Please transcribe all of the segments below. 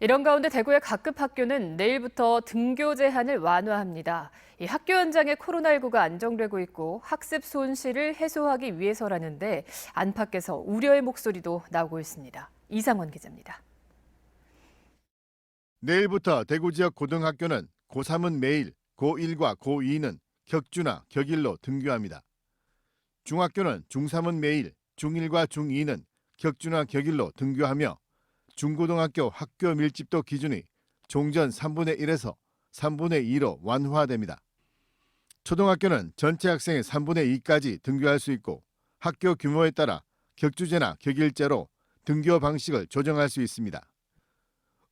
이런 가운데 대구의 각급 학교는 내일부터 등교 제한을 완화합니다. 이 학교 현장에 코로나19가 안정되고 있고 학습 손실을 해소하기 위해서라는데 안팎에서 우려의 목소리도 나오고 있습니다. 이상원 기자입니다. 내일부터 대구 지역 고등학교는 고3은 매일, 고1과 고2는 격주나 격일로 등교합니다. 중학교는 중3은 매일, 중1과 중2는 격주나 격일로 등교하며 중고등학교 학교 밀집도 기준이 종전 3분의 1에서 3분의 2로 완화됩니다. 초등학교는 전체 학생의 3분의 2까지 등교할 수 있고 학교 규모에 따라 격주제나 격일제로 등교 방식을 조정할 수 있습니다.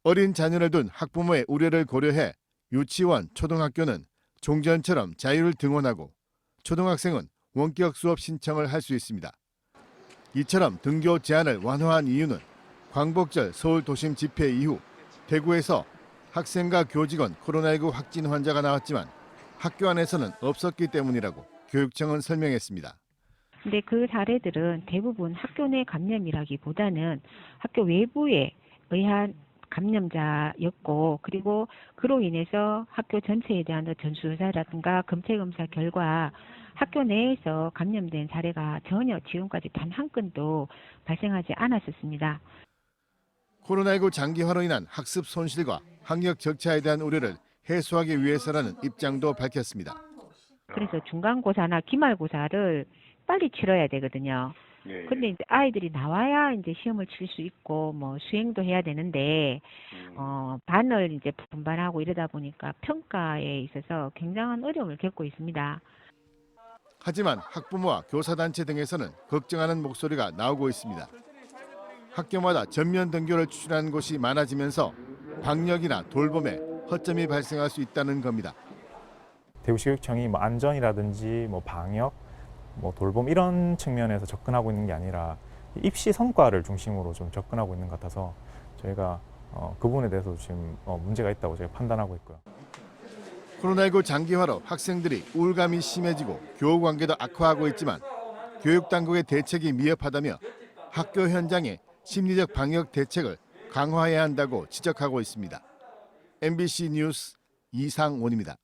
어린 자녀를 둔 학부모의 우려를 고려해 유치원, 초등학교는 종전처럼 자율 등원하고 초등학생은 원격 수업 신청을 할 수 있습니다. 이처럼 등교 제한을 완화한 이유는 광복절 서울 도심 집회 이후 대구에서 학생과 교직원 코로나19 확진 환자가 나왔지만 학교 안에서는 없었기 때문이라고 교육청은 설명했습니다. 근데 그 사례들은 대부분 학교 내 감염이라기보다는 학교 외부에 의한 감염자였고, 그리고 그로 인해서 학교 전체에 대한 전수조사라든가 검체검사 결과 학교 내에서 감염된 사례가 전혀 지금까지 단 한 건도 발생하지 않았었습니다. 코로나19 장기화로 인한 학습 손실과 학력 적자에 대한 우려를 해소하기 위해서라는 입장도 밝혔습니다. 그래서 중간고사나 기말고사를 빨리 치러야 되거든요. 근데 이제 아이들이 나와야 이제 시험을 칠 수 있고 뭐 수행도 해야 되는데 반을 이제 분반하고 이러다 보니까 평가에 있어서 굉장한 어려움을 겪고 있습니다. 하지만 학부모와 교사단체 등에서는 걱정하는 목소리가 나오고 있습니다. 학교마다 전면 등교를 추진하는 곳이 많아지면서 방역이나 돌봄에 허점이 발생할 수 있다는 겁니다. 대구시교육청이 뭐 안전이라든지 뭐 방역, 뭐 돌봄 이런 측면에서 접근하고 있는 게 아니라 입시 성과를 중심으로 좀 접근하고 있는 것 같아서 저희가 그 부분에 대해서 지금 문제가 있다고 제가 판단하고 있고요. 코로나19 장기화로 학생들이 우울감이 심해지고 교우 관계도 악화하고 있지만 교육당국의 대책이 미흡하다며 학교 현장에 심리적 방역 대책을 강화해야 한다고 지적하고 있습니다. MBC 뉴스 이상원입니다.